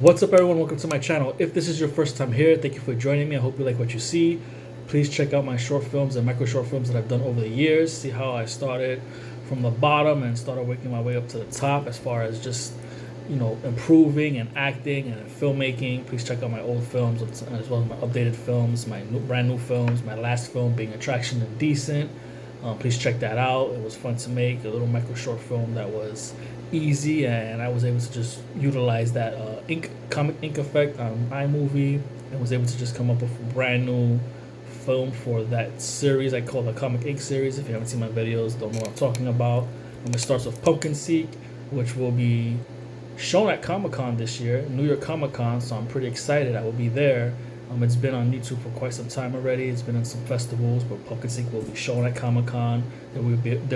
What's up, everyone? Welcome to my channel. If this is your first time here, thank you for joining me. I hope you like what you see. Please check out my short films and micro short films that I've done over the years. See how I started from the bottom and started working my way up to the top as far as just, improving and acting and filmmaking. Please check out my old films as well as my updated films, my brand new films, my last film being Attraction and Decent. Please check that out. It was fun to make, a little micro short film that was easy, and I was able to just utilize that comic ink effect on iMovie and was able to just come up with a brand new film for that series I call the Comic Ink series. If you haven't seen my videos, don't know what I'm talking about. It starts with Pumpkin Seek, which will be shown at Comic-Con this year, New York Comic-Con, so I'm pretty excited. I will be there. It's been on YouTube for quite some time already. It's been in some festivals, but Pumpkin Seek will be shown at Comic-Con. There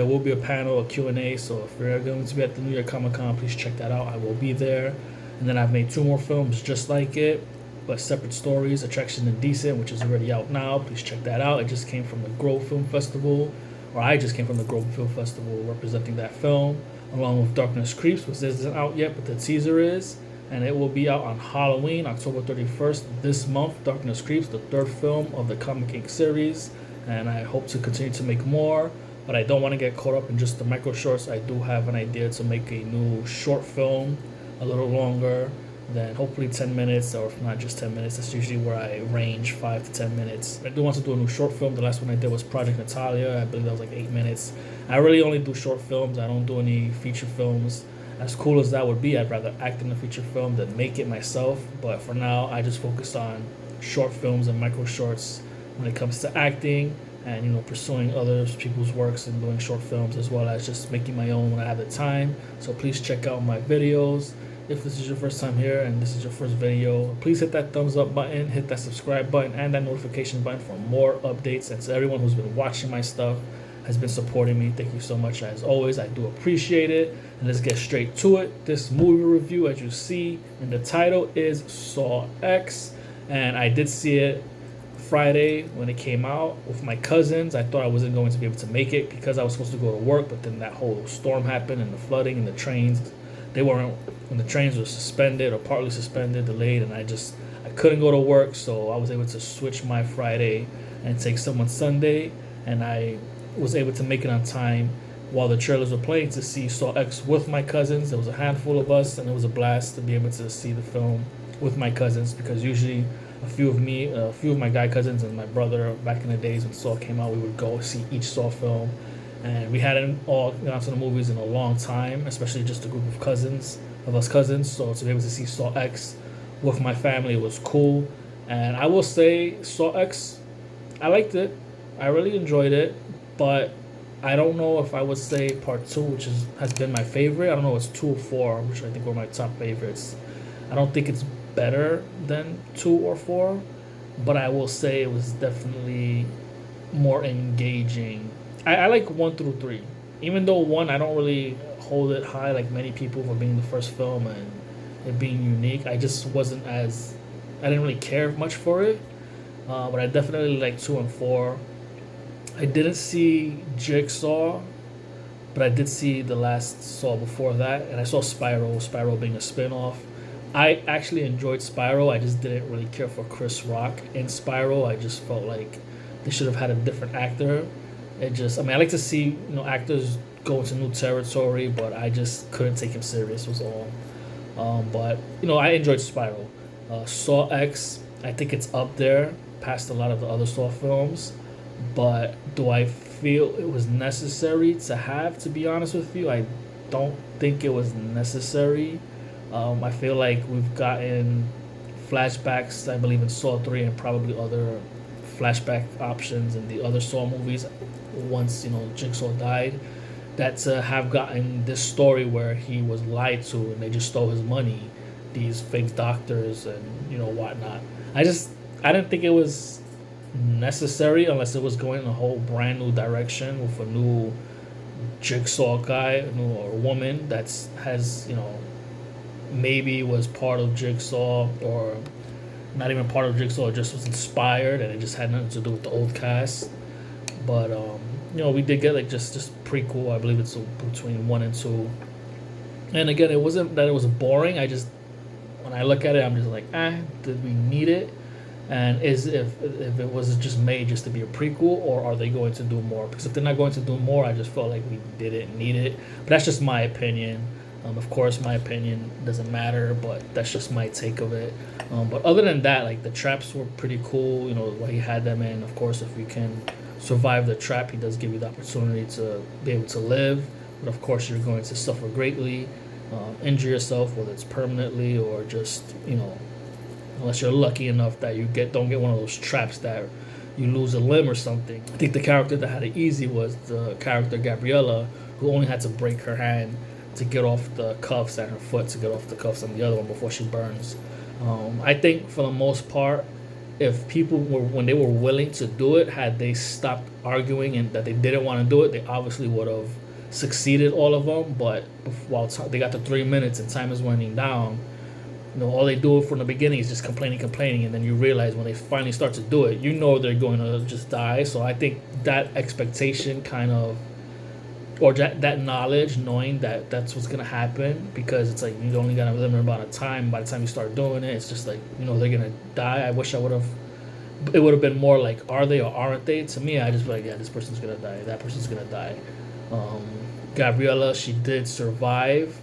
will be a panel, a Q&A, so if you're going to be at the New York Comic-Con, please check that out. I will be there. And then I've made 2 more films just like it, but separate stories, Attraction and Decent, which is already out now. Please check that out. It just came from the Grove Film Festival, or I just came from the Grove Film Festival representing that film, along with Darkness Creeps, which isn't out yet, but the teaser is. And it will be out on Halloween, October 31st, this month. Darkness Creeps, the 3rd film of the Comic Ink series, and I hope to continue to make more, but I don't want to get caught up in just the micro shorts. I do have an idea to make a new short film, a little longer than hopefully 10 minutes, or if not just 10 minutes. That's usually where I range, 5 to 10 minutes. I do want to do a new short film. The last one I did was Project Natalia. I believe that was like 8 minutes. I really only do short films. I don't do any feature films. As cool as that would be, I'd rather act in a feature film than make it myself. But for now, I just focus on short films and micro shorts when it comes to acting and, pursuing other people's works and doing short films, as well as just making my own when I have the time. So please check out my videos. If this is your first time here and this is your first video, please hit that thumbs up button, hit that subscribe button, and that notification button for more updates. And to everyone who's been watching my stuff, has been supporting me, thank you so much. As always, I do appreciate it. And let's get straight to it. This movie review, as you see in the title, is Saw X, and I did see it Friday when it came out with my cousins. I thought I wasn't going to be able to make it because I was supposed to go to work, but then that whole storm happened and the flooding and the trains, when the trains were suspended or partly suspended, delayed, and I couldn't go to work, so I was able to switch my Friday and take someone's Sunday, and I was able to make it on time while the trailers were playing to see Saw X with my cousins. There was a handful of us, and it was a blast to be able to see the film with my cousins, because usually a few of my guy cousins and my brother, back in the days when Saw came out, we would go see each Saw film, and we hadn't all gone to the movies in a long time, especially just a group of us cousins. So to be able to see Saw X with my family was cool. And I will say, Saw X, I liked it. I really enjoyed it. But I don't know if I would say part 2, which has been my favorite. I don't know if it's 2 or 4, which I think were my top favorites. I don't think it's better than 2 or 4, but I will say it was definitely more engaging. I like 1 through 3. Even though 1, I don't really hold it high like many people for being the first film and it being unique. I just I didn't really care much for it. But I definitely like 2 and 4. I didn't see Jigsaw, but I did see the last Saw before that, and I saw Spiral being a spin-off. I actually enjoyed Spiral. I just didn't really care for Chris Rock in Spiral. I just felt like they should have had a different actor. I like to see actors go into new territory, but I just couldn't take him serious was all. But I enjoyed Spiral. Saw X, I think it's up there past a lot of the other Saw films. But do I feel it was necessary to have, to be honest with you? I don't think it was necessary. I feel like we've gotten flashbacks, I believe, in Saw 3 and probably other flashback options in the other Saw movies once, Jigsaw died, that to have gotten this story where he was lied to and they just stole his money, these fake doctors and, whatnot. I didn't think it was necessary unless it was going in a whole brand new direction with a new Jigsaw guy or woman has maybe was part of Jigsaw or not even part of Jigsaw, just was inspired and it just had nothing to do with the old cast. But we did get like just prequel. I believe it's between 1 and 2. And again, it wasn't that it was boring. When I look at it, I'm just like, did we need it? And is if it was just made just to be a prequel, or are they going to do more? Because if they're not going to do more, I just felt like we didn't need it. But that's just my opinion. Of course, my opinion doesn't matter, but that's just my take of it. But other than that, like the traps were pretty cool. You know what he had them in. Of course, if you can survive the trap, he does give you the opportunity to be able to live. But of course, you're going to suffer greatly, injure yourself, whether it's permanently or just unless you're lucky enough that you don't get one of those traps that you lose a limb or something. I think the character that had it easy was the character Gabriella, who only had to break her hand to get off the cuffs and her foot to get off the cuffs on the other one before she burns. I think for the most part, if people were, when they were willing to do it, had they stopped arguing and that they didn't want to do it, they obviously would have succeeded, all of them. But while they got to 3 minutes and time is winding down, all they do from the beginning is just complaining, and then you realize when they finally start to do it, they're going to just die. So I think that expectation kind of, or that knowledge, knowing that that's what's going to happen, because it's like you only got a limited amount of time. By the time you start doing it, it's just like, they're going to die. I wish it would have been more like, are they or aren't they? To me, I just feel like, yeah, this person's going to die, that person's going to die. Gabriella, she did survive,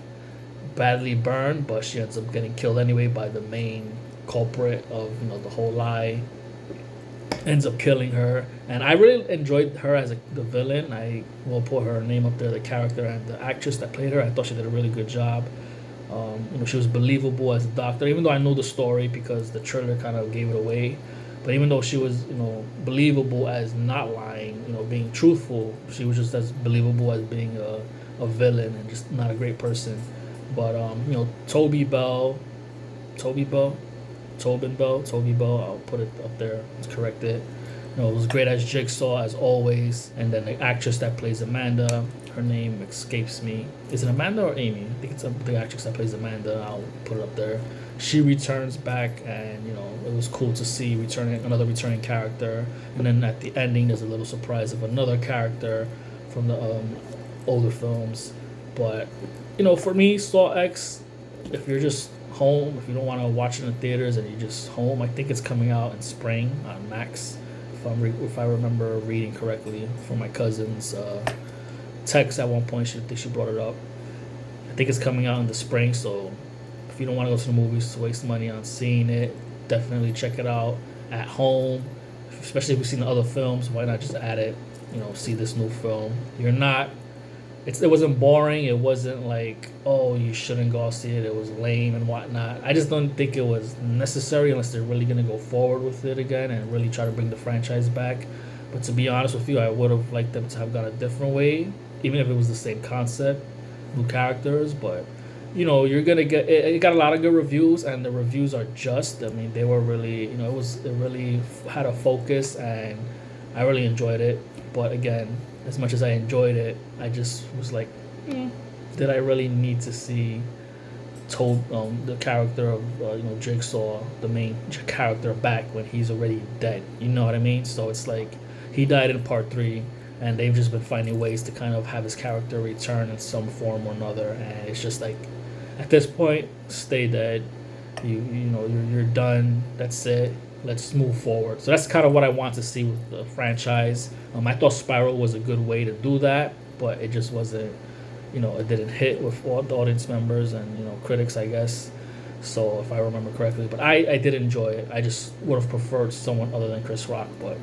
badly burned, but she ends up getting killed anyway by the main culprit of the whole lie. Ends up killing her, and I really enjoyed her as the villain. I will put her name up there, the character and the actress that played her. I thought she did a really good job. She was believable as a doctor, even though I know the story because the trailer kind of gave it away. But even though she was, believable as not lying, being truthful, she was just as believable as being a villain and just not a great person. But Tobin Bell, I'll put it up there. Let's correct it. It was great as Jigsaw as always. And then the actress that plays Amanda, her name escapes me. Is it Amanda or Amy? I think it's the actress that plays Amanda. I'll put it up there. She returns back, and it was cool to see another returning character. And then at the ending, there's a little surprise of another character from the older films. But for me, Saw X, if you're just home, if you don't want to watch it in the theaters and you're just home, I think it's coming out in spring on Max, if I remember reading correctly from my cousin's text at one point. She brought it up. I think it's coming out in the spring, so if you don't want to go to the movies to waste money on seeing it, definitely check it out at home. Especially if you've seen the other films, why not just add it, see this new film. It wasn't boring. It wasn't like, oh, you shouldn't go see it. It was lame and whatnot. I just don't think it was necessary unless they're really going to go forward with it again and really try to bring the franchise back. But to be honest with you, I would have liked them to have gone a different way, even if it was the same concept, new characters. But, you're going to get... It got a lot of good reviews, and the reviews are just... I mean, they were really... it really had a focus, and I really enjoyed it. But again, as much as I enjoyed it, I just was like, did I really need to see the character of Jigsaw, the main character, back when he's already dead? You know what I mean? So it's like he died in part 3, and they've just been finding ways to kind of have his character return in some form or another, and it's just like, at this point, stay dead. You're done. That's it. Let's move forward. So that's kind of what I want to see with the franchise. I thought Spiral was a good way to do that, but it just wasn't, it didn't hit with all the audience members and, critics, I guess. So if I remember correctly, but I did enjoy it. I just would have preferred someone other than Chris Rock, but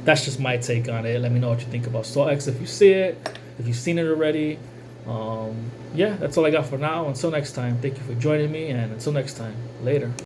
that's just my take on it. Let me know what you think about Saw X if you see it, if you've seen it already. Yeah, that's all I got for now. Until next time, thank you for joining me, and until next time, later.